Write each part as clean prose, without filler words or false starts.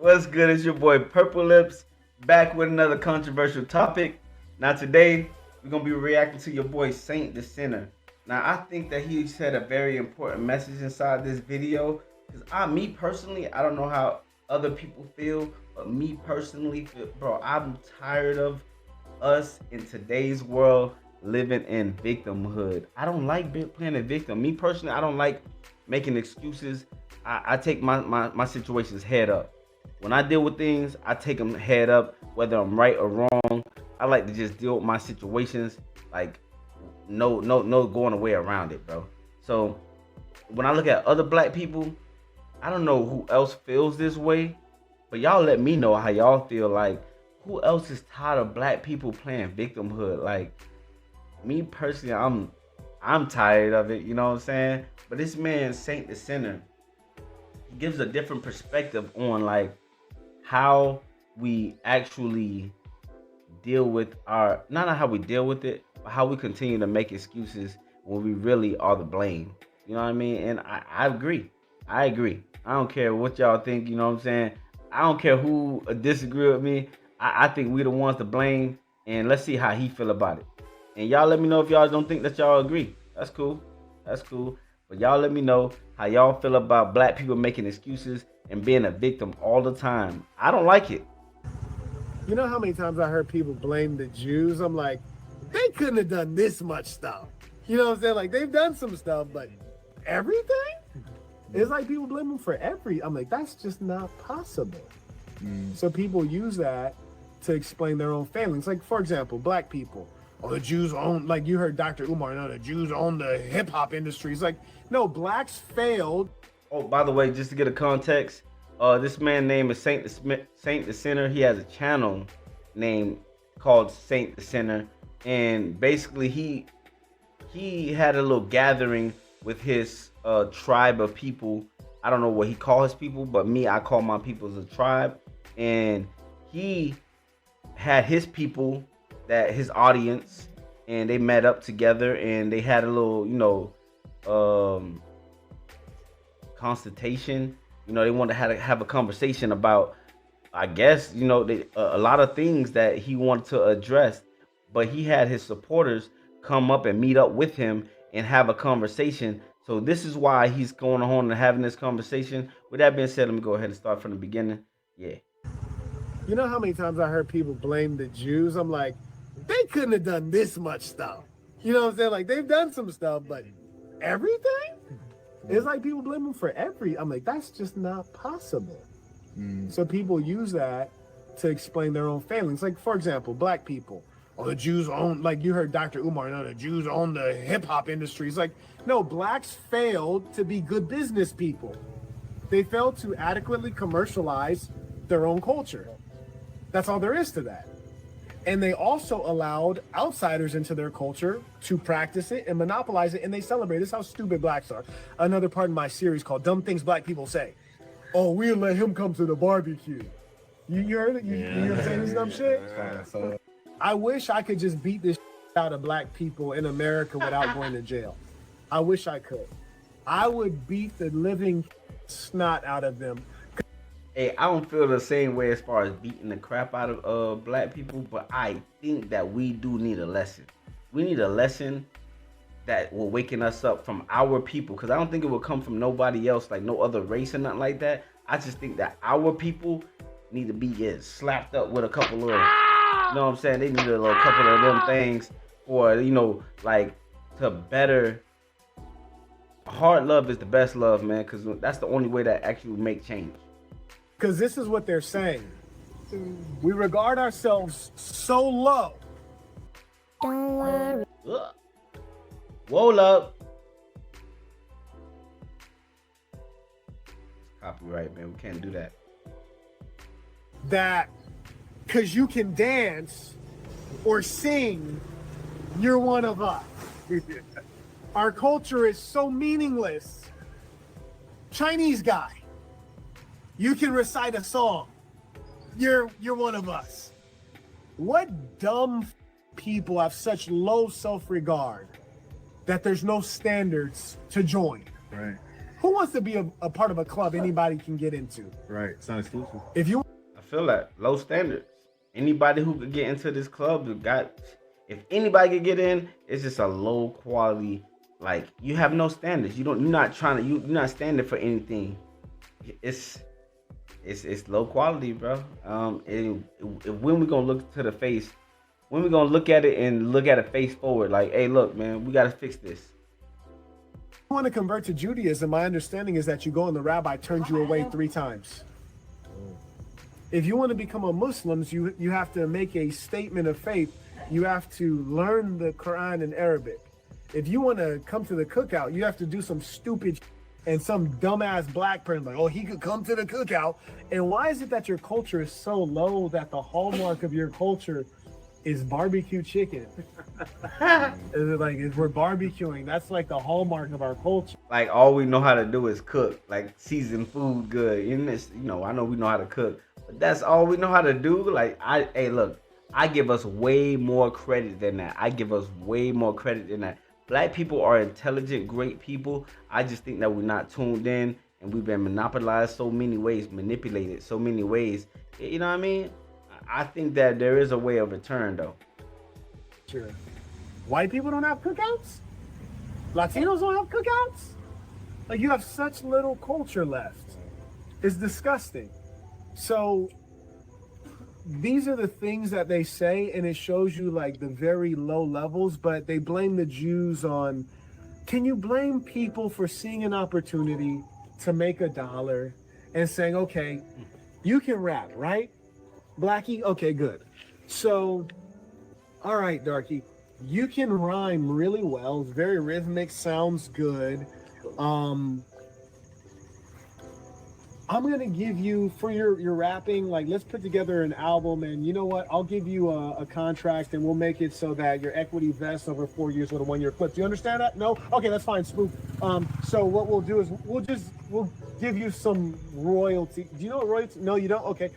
What's good? It's your boy Purple Lips back with another controversial topic. Now today we're gonna be reacting to your boy Saint the Sinner. Now I think that he said a very important message inside this video. Cause me personally, I don't know how other people feel, but me personally, bro, I'm tired of us in today's world living in victimhood. I don't like playing a victim. Me personally, I don't like making excuses. I take my situations head up. When I deal with things, I take them head up, whether I'm right or wrong. I like to just deal with my situations like no going away around it, bro. So when I look at other black people, I don't know who else feels this way, but y'all let me know how y'all feel. Like, who else is tired of black people playing victimhood? Like, me personally, I'm tired of it. You know what I'm saying? But this man, Saint the Sinner, he gives a different perspective on like how we actually deal with our not how we deal with it, but how we continue to make excuses when we really are the blame. You know what I mean? And I agree. I agree. I don't care what y'all think, you know what I'm saying? I don't care who disagree with me. I think we the ones to blame, and let's see how he feel about it. And y'all let me know if y'all don't think that y'all agree. That's cool. That's cool. But y'all let me know how y'all feel about black people making excuses and being a victim all the time. I don't like it. You know how many times I heard people blame the Jews? I'm like, they couldn't have done this much stuff. You know what I'm saying? Like, they've done some stuff, but everything? It's like people blame them for I'm like, that's just not possible. So people use that to explain their own failings. Like, for example, black people. Oh, the Jews own, like you heard Dr. Umar, no, the Jews own the hip hop industry. It's like, no, blacks failed. Oh, by the way, just to get a context, this man name is Saint the Sinner. He has a channel named called Saint the Sinner, and basically he had a little gathering with his tribe of people. I don't know what he calls his people, but I call my people as a tribe, and he had his people, that his audience, and they met up together and they had a little, consultation. They wanted to have a conversation about, I guess, a lot of things that he wanted to address, but he had his supporters come up and meet up with him and have a conversation. So this is why he's going on and having this conversation. With that being said, let me go ahead and start from the beginning. Yeah. You know how many times I heard people blame the Jews? I'm like, they couldn't have done this much stuff. You know what I'm saying? Like, they've done some stuff, but everything? It's like people blame them for I'm like, that's just not possible. So people use that to explain their own failings. Like, for example, black people. Oh, the Jews own, like you heard Dr. Umar, no, the Jews own the hip hop industry. It's like, no, blacks failed to be good business people. They failed to adequately commercialize their own culture. That's all there is to that. And they also allowed outsiders into their culture to practice it and monopolize it, and they celebrate. This is how stupid blacks are. Another part of my series called Dumb Things Black People Say. Oh, we'll let him come to the barbecue. You heard it? You heard him saying this dumb shit? I wish I could just beat this out of black people in America without going to jail. I wish I could. I would beat the living snot out of them. Hey, I don't feel the same way as far as beating the crap out of black people, but I think that we do need a lesson. We need a lesson that will waken us up from our people, because I don't think it will come from nobody else, like no other race or nothing like that. I just think that our people need to be slapped up with a couple of, you know what I'm saying? They need a little couple of them things for, like to better. Hard love is the best love, man, because that's the only way that actually make change. Because this is what they're saying. We regard ourselves so low. Don't worry. Whoa up. Copyright, man. We can't do that. That because you can dance or sing, you're one of us. Our culture is so meaningless. Chinese guy. You can recite a song. You're one of us. What dumb people have such low self-regard that there's no standards to join? Right. Who wants to be a part of a club anybody can get into? Right. It's not exclusive. If you I feel that low standards. Anybody who could get into this club if anybody could get in, it's just a low quality. Like you have no standards. You're not standing for anything. It's low quality, bro. When we gonna look to the face, when we gonna look at it and look at it face forward, like, hey, look, man, we gotta fix this. want to convert to Judaism, my understanding is that you go and the rabbi turns you away 3 times. If you want to become a Muslim, you have to make a statement of faith. You have to learn the Quran in Arabic. If you want to come to the cookout, you have to do some stupid and some dumbass black person like, oh, he could come to the cookout. And why is it that your culture is so low that the hallmark of your culture is barbecue chicken? Is it like, we're barbecuing? That's like the hallmark of our culture. Like all we know how to do is cook, like season food good. And this, I know we know how to cook, but that's all we know how to do. Like I give us way more credit than that. Black people are intelligent, great people. I just think that we're not tuned in and we've been monopolized so many ways, manipulated so many ways. You know what I mean? I think that there is a way of return though. Sure. White people don't have cookouts? Latinos don't have cookouts? Like, you have such little culture left. It's disgusting. So these are the things that they say, and it shows you like the very low levels, but they blame the Jews on, can you blame people for seeing an opportunity to make $1 and saying, okay, you can rap, right? Blackie? Okay, good. So, all right, Darky, you can rhyme really well. It's very rhythmic, sounds good. I'm gonna give you, for your rapping, like, let's put together an album, and you know what? I'll give you a contract, and we'll make it so that your equity vests over 4 years with a 1-year clip. Do you understand that? No? Okay, that's fine, Spook. So what we'll do is we'll give you some royalty. Do you know what royalty? No, you don't? Okay.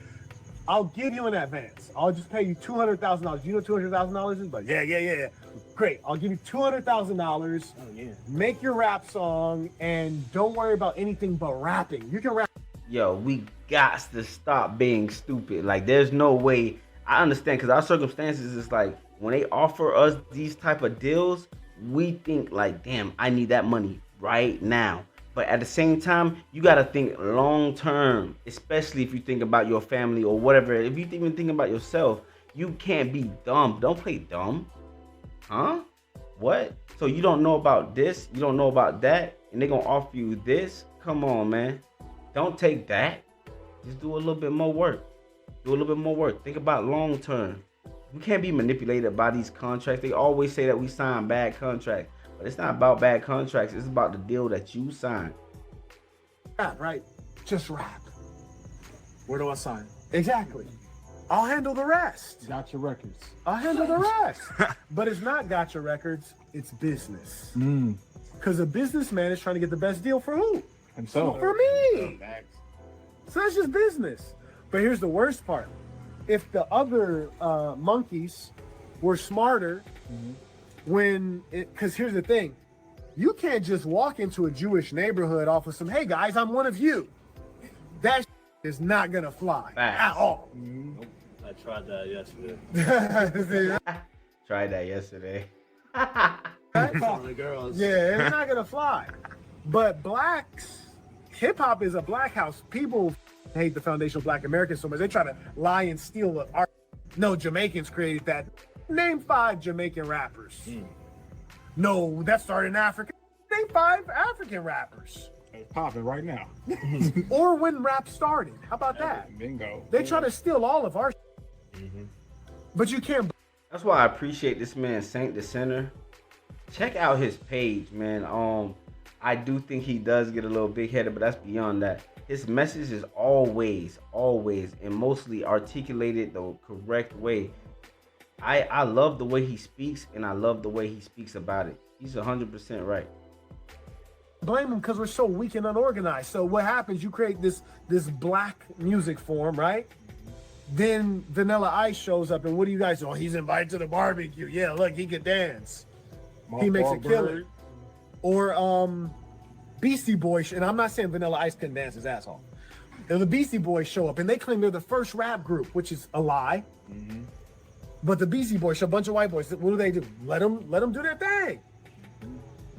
I'll give you an advance. I'll just pay you $200,000. Do you know what $200,000 is? But yeah. Great. I'll give you $200,000. Oh yeah. Make your rap song, and don't worry about anything but rapping. You can rap. Yo, we got to stop being stupid. Like, there's no way. I understand, because our circumstances is like, when they offer us these type of deals, we think like, damn, I need that money right now. But at the same time, you got to think long term, especially if you think about your family or whatever. If you even think about yourself, you can't be dumb. Don't play dumb. Huh? What? So you don't know about this, you don't know about that, and they're going to offer you this? Come on, man. Don't take that. Just do a little bit more work. Think about long term. We can't be manipulated by these contracts. They always say that we sign bad contracts. But it's not about bad contracts. It's about the deal that you sign. Rap, right? Just rap. Where do I sign? Exactly. I'll handle the rest. Gotcha Records. I'll handle the rest. But it's not Gotcha Records. It's business. Because a businessman is trying to get the best deal for who? Himself. For me. So that's just business. But here's the worst part. If the other monkeys were smarter, because here's the thing. You can't just walk into a Jewish neighborhood off of some, hey guys, I'm one of you. That is not going to fly at all. Nope. I tried that yesterday. Tried that yesterday. Some of the girls. Yeah, it's not gonna fly. But hip hop is a black house. People hate the foundation of Black Americans so much. They try to lie and steal the art. No, Jamaicans created that. Name 5 Jamaican rappers. No, that started in Africa. Name 5 African rappers. It's popping right now. Or when rap started. How about that? Bingo. They try to steal all of our but you can't. That's why I appreciate this man, Saint the Sinner. Check out his page, man. I do think he does get a little big-headed, but that's beyond that. His message is always, and mostly articulated the correct way. I love the way he speaks, and I love the way he speaks about it. He's 100% right. Blame them because we're so weak and unorganized. So what happens? You create this black music form, right? Then Vanilla Ice shows up, and what do you guys do? Oh, he's invited to the barbecue. Yeah, look, he could dance. He makes a killing. Or Beastie Boys, and I'm not saying Vanilla Ice couldn't dance his ass off. And the Beastie Boys show up, and they claim they're the first rap group, which is a lie. But the Beastie Boys, a bunch of white boys, what do? Let them do their thing.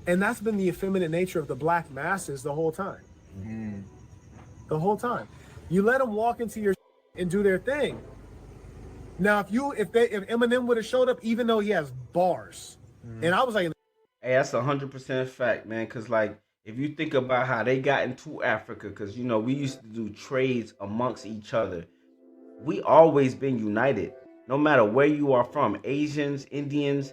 And that's been the effeminate nature of the black masses the whole time. The whole time. You let them walk into your and do their thing. Now, if Eminem would have showed up, even though he has bars, and I was like, Hey, that's 100% fact, man. Cause like, if you think about how they got into Africa, cause you know we used to do trades amongst each other. We always been united, no matter where you are from. Asians, Indians,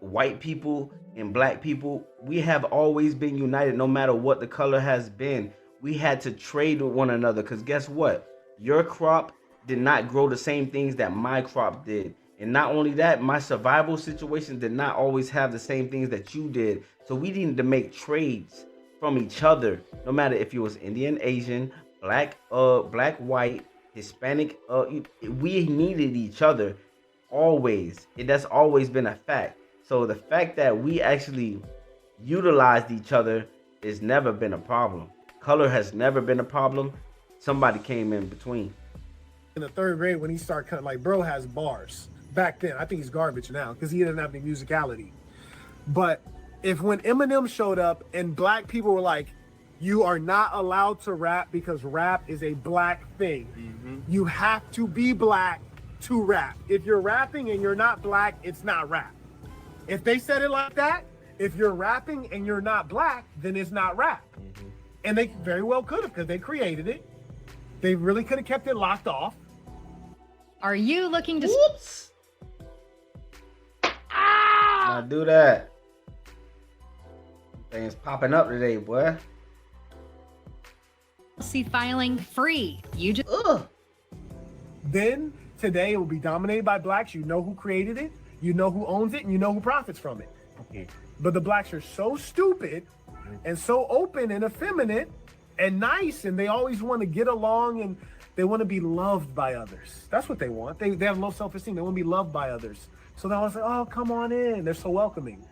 white people, and black people. We have always been united, no matter what the color has been. We had to trade with one another, cause guess what? Your crop did not grow the same things that my crop did. And not only that, my survival situation did not always have the same things that you did. So we needed to make trades from each other, no matter if you was Indian, Asian, black, white, Hispanic. We needed each other always. That's always been a fact. So the fact that we actually utilized each other has never been a problem. Color has never been a problem. Somebody came in between. in the third grade when he started cutting, like, bro has bars. Back then, I think he's garbage now because he didn't have any musicality. But if when Eminem showed up and black people were like, you are not allowed to rap because rap is a black thing. Mm-hmm. You have to be black to rap. If you're rapping and you're not black, it's not rap. If they said it like that, if you're rapping and you're not black, then it's not rap. Mm-hmm. And they very well could have because they created it. They really could have kept it locked off. Are you looking to... Whoops! Now do that. Things popping up today, boy. See filing free. You just... Then today it will be dominated by blacks. You know who created it, you know who owns it, and you know who profits from it. Okay. But the blacks are so stupid and so open and effeminate and nice, and they always want to get along and they want to be loved by others. That's what they want. They have low self-esteem. They want to be loved by others. So they're always like, oh, come on in. They're so welcoming.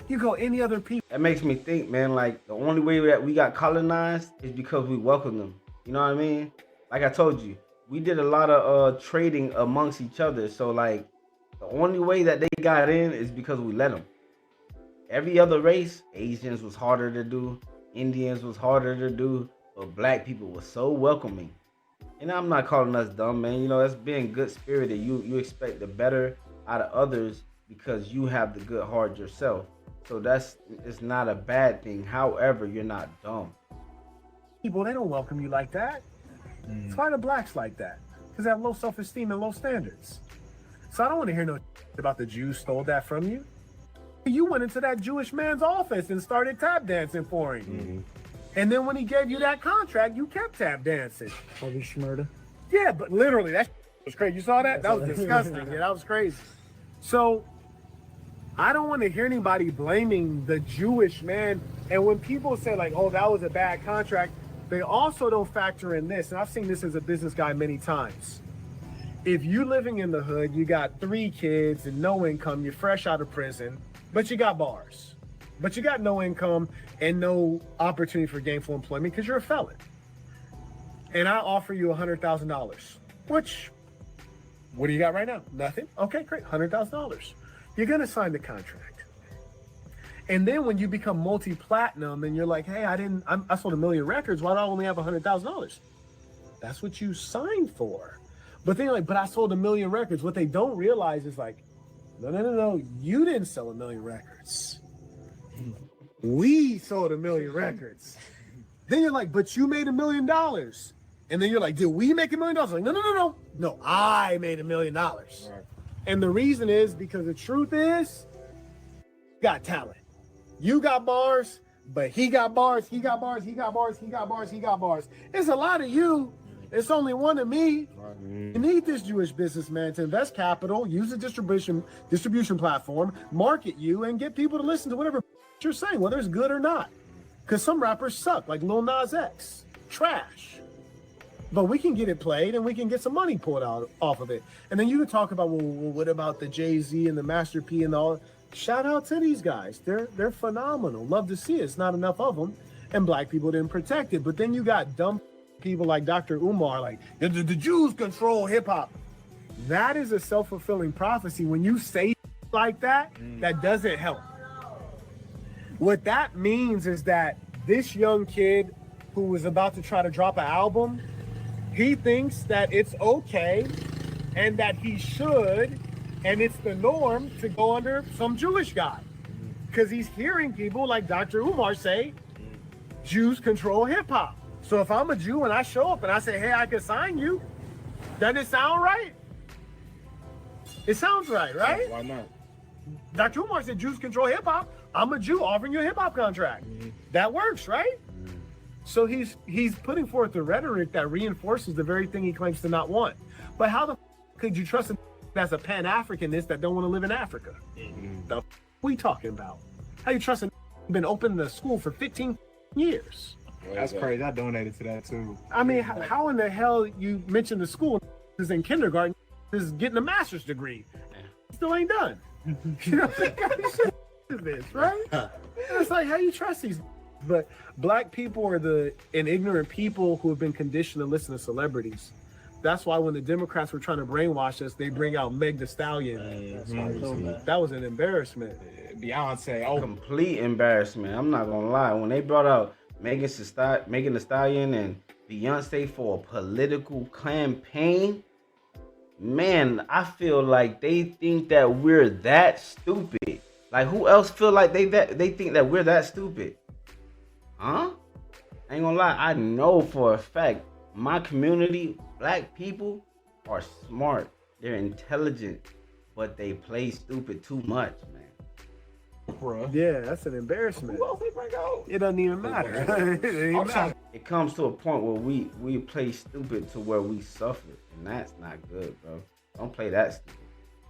You go any other people. That makes me think, man, like the only way that we got colonized is because we welcomed them. You know what I mean? Like I told you, we did a lot of trading amongst each other. So like the only way that they got in is because we let them. Every other race, Asians was harder to do, Indians was harder to do, but black people were so welcoming. And I'm not calling us dumb, man. You know, that's being good spirited. You expect the better out of others because you have the good heart yourself. So it's not a bad thing. However, you're not dumb. People, they don't welcome you like that. It's why the blacks like that. Because they have low self-esteem and low standards. So I don't want to hear no about the Jews stole that from you. You went into that Jewish man's office and started tap dancing for him. Mm-hmm. And then when he gave you that contract, you kept tap dancing. Harvey Schmurda. Yeah, but literally, that was crazy. You saw that? That was disgusting. Yeah, that was crazy. So I don't want to hear anybody blaming the Jewish man. And when people say like, oh, that was a bad contract, they also don't factor in this. And I've seen this as a business guy many times. If you living in the hood, you got 3 kids and no income, you're fresh out of prison, but you got bars. But you got no income and no opportunity for gainful employment because you're a felon. And I offer you $100,000, which, what do you got right now? Nothing? Okay, great, $100,000. You're gonna sign the contract. And then when you become multi-platinum and you're like, hey, I sold 1 million records, why do I only have $100,000? That's what you signed for. But then you're like, but I sold 1 million records. What they don't realize is like, no, you didn't sell 1 million records. We sold 1 million records. Then you're like, but you made $1 million. And then you're like, did we make $1 million? Like, no, I made $1 million. Right. And the reason is because the truth is, you got talent. You got bars, but he got bars, he got bars, he got bars, he got bars, he got bars. It's a lot of you. It's only one of me. You need this Jewish businessman to invest capital, use a distribution platform, market you, and get people to listen to whatever you're saying, whether it's good or not. Because some rappers suck, like Lil Nas X. Trash. But we can get it played and we can get some money pulled out off of it. And then you can talk about, well, what about the Jay-Z and the Master P and all? Shout out to these guys. They're phenomenal. Love to see it. It's not enough of them. and black people didn't protect it. But then you got dumb people like Dr. Umar, like the Jews control hip hop. That is a self-fulfilling prophecy. When you say like that, that doesn't help. What that means is that this young kid who was about to try to drop an album, he thinks that it's okay and that he should, and it's the norm to go under some Jewish guy. Because he's hearing people like Dr. Umar say, Jews control hip hop. So if I'm a Jew and I show up and I say, hey, I can sign you, doesn't it sound right? It sounds right, right? Why not? Dr. Umar said Jews control hip hop. I'm a Jew offering you a hip hop contract. That works, right? So he's putting forth the rhetoric that reinforces the very thing he claims to not want. But how the could you trust him as a Pan-Africanist that don't want to live in Africa? The we talking about? How you trust him been open the school for 15 years? That's crazy. I donated to that too. I mean, how in the hell you mentioned the school is in kindergarten is getting a master's degree? Still ain't done. You know what I'm saying? Right? It's like, how you trust these? But black people are the ignorant people who have been conditioned to listen to celebrities. That's why when the Democrats were trying to brainwash us, they bring out Meg Thee Stallion. That was an embarrassment. Beyonce, Complete embarrassment. I'm not gonna lie. When they brought out Megan Thee Stallion and Beyonce for a political campaign, man, I feel like they think that we're that stupid. Like, who else feel like they think that we're that stupid? Huh? I ain't gonna lie. I know for a fact my community, black people, are smart. They're intelligent, but they play stupid too much, man. Bruh. Yeah, that's an embarrassment. Who else they bring out? It doesn't even matter. It ain't I'm trying matter. It comes to a point where we play stupid to where we suffer, and that's not good, bro. Don't play that stupid.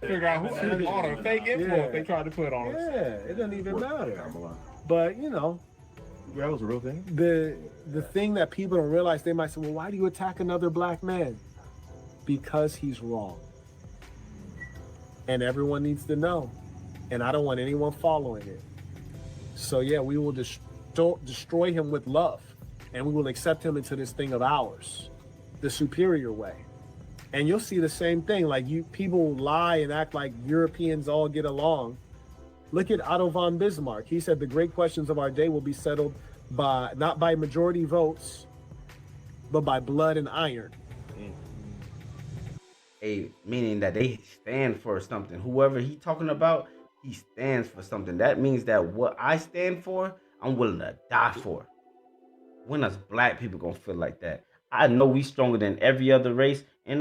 figure out who all the fake influence they tried to put on us. Yeah, it doesn't even matter. But you know, That was a real thing. the thing that people don't realize, they might say, well, why do you attack another black man? Because he's wrong. And everyone needs to know. And I don't want anyone following it. So yeah, we will destroy him with love. And we will accept him into this thing of ours, the superior way. And you'll see the same thing. Like, people lie and act like Europeans all get along. Look at Otto von Bismarck. He said the great questions of our day will be settled by not by majority votes, but by blood and iron. Meaning that they stand for something. Whoever he talking about, he stands for something. That means that what I stand for, I'm willing to die for. When us black people gonna feel like that? I know we stronger than every other race, and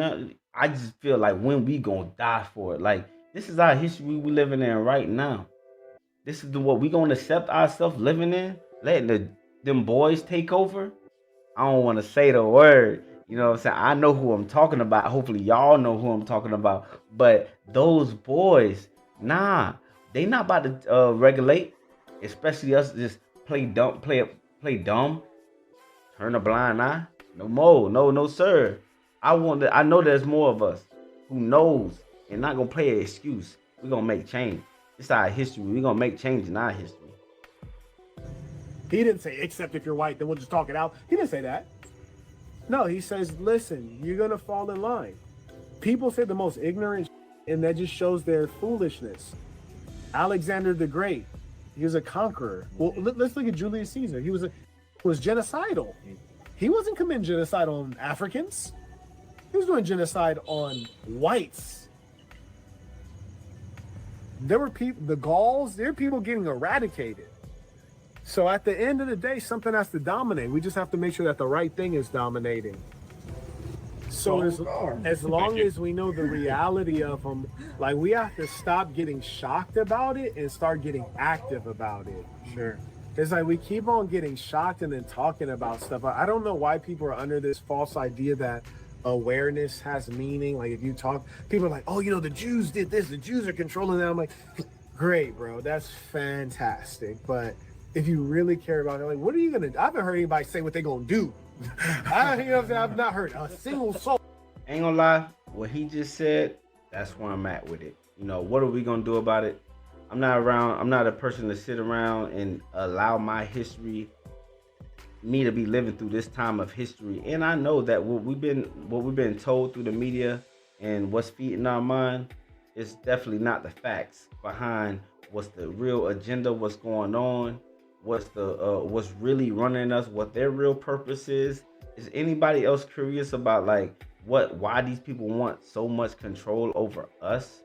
I just feel like when we gonna die for it. Like, this is our history we living in right now. This is what we gonna accept ourselves living in, letting them boys take over. I don't want to say the word. You know what I'm saying? I know who I'm talking about. Hopefully y'all know who I'm talking about. But those boys, nah, they not about to regulate. Especially us just play dumb, turn a blind eye. No more. No, sir. I know there's more of us who knows and not gonna play an excuse. We're gonna make change. It's our history. We're gonna make change in our history. He didn't say, except if you're white, then we'll just talk it out. He didn't say that. No, he says, listen, you're going to fall in line. People say the most ignorant, and that just shows their foolishness. Alexander the Great, he was a conqueror. Well, let's look at Julius Caesar. He was genocidal. He wasn't committing genocide on Africans. He was doing genocide on whites. There were people, the Gauls, there were people getting eradicated. So at the end of the day, something has to dominate. We just have to make sure that the right thing is dominating. So as long as we know the reality of them, like, we have to stop getting shocked about it and start getting active about it. Sure. It's like we keep on getting shocked and then talking about stuff. I don't know why people are under this false idea that awareness has meaning. Like, if you talk, people are like, oh, the Jews did this, the Jews are controlling that. I'm like, great, bro, that's fantastic. But if you really care about it, like, what are you gonna do? I haven't heard anybody say what they're gonna do. I've not heard a single soul. Ain't gonna lie, what he just said, that's where I'm at with it. What are we gonna do about it? I'm not a person to sit around and allow my history me to be living through this time of history. And I know that what we've been told through the media and what's feeding our mind is definitely not the facts behind what's the real agenda, what's going on, what's really running us, what their real purpose is. Is anybody else curious about like why these people want so much control over us?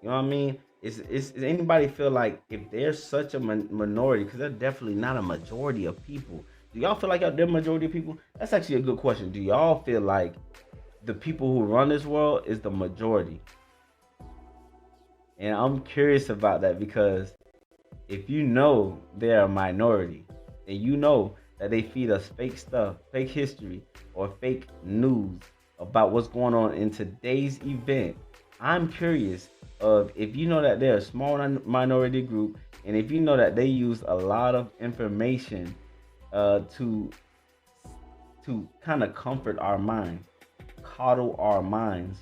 You know what I mean? Is anybody feel like if they're such a minority, because they're definitely not a majority of people. Do y'all feel like they're a majority of people? That's actually a good question. Do y'all feel like the people who run this world is the majority? And I'm curious about that, because if you know they're a minority and you know that they feed us fake stuff, fake history, or fake news about what's going on in today's event, I'm curious of if you know that they're a small minority group, and if you know that they use a lot of information to kind of comfort our mind, coddle our minds,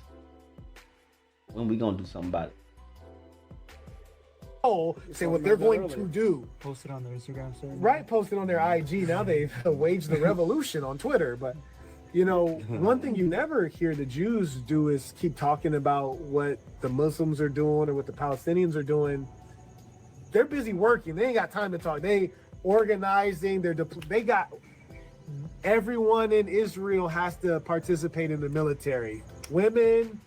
when we gonna do something about it? Say what they're going to do. Posted on their Instagram story. Right, posted on their IG. Now they've waged the revolution on Twitter. But, you know, one thing you never hear the Jews do is keep talking about what the Muslims are doing or what the Palestinians are doing. They're busy working. They ain't got time to talk. They organizing. They got everyone in Israel has to participate in the military. Women,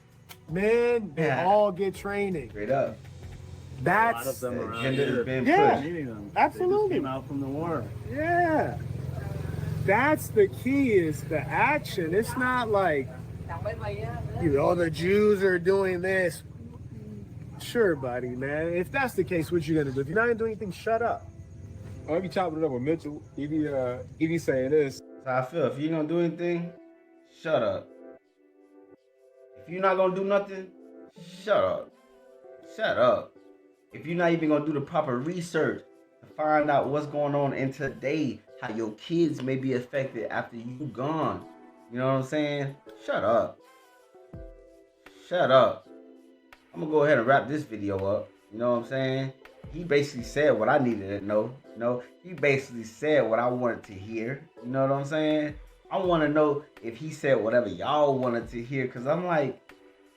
men, they all get training. Straight up. That's a lot of them around agenda here. has been Yeah. pushed. Meeting them. Absolutely. They just came out from the war. Yeah. That's the key, is the action. It's not like, you know, the Jews are doing this. Sure, buddy, man. If that's the case, what you gonna do? If you're not gonna do anything, shut up. I'll be chopping it up with Mitchell. He saying this. So I feel if you don't do anything, shut up. If you're not gonna do nothing, shut up. Shut up. If you're not even gonna do the proper research to find out what's going on in today, how your kids may be affected after you gone, you know what I'm saying? Shut up. Shut up. I'm gonna go ahead and wrap this video up. You know what I'm saying? He basically said what I needed to know. You know, he basically said what I wanted to hear. You know what I'm saying? I want to know if he said whatever y'all wanted to hear, because I'm like,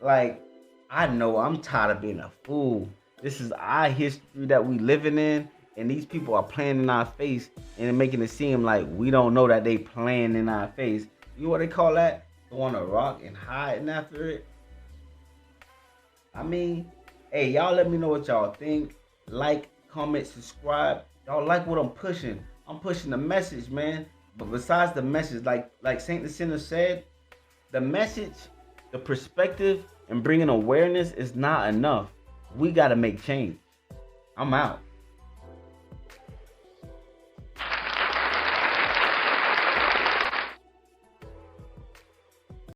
I know I'm tired of being a fool. This is our history that we living in, and these people are playing in our face and making it seem like we don't know that they playing in our face. You know what they call that? Throwing a rock and hiding after it. I mean, hey, y'all let me know what y'all think. Like, comment, subscribe. Y'all like what I'm pushing. I'm pushing the message, man. But besides the message, like Saint the Sinner said, the message, the perspective, and bringing awareness is not enough. We got to make change. I'm out.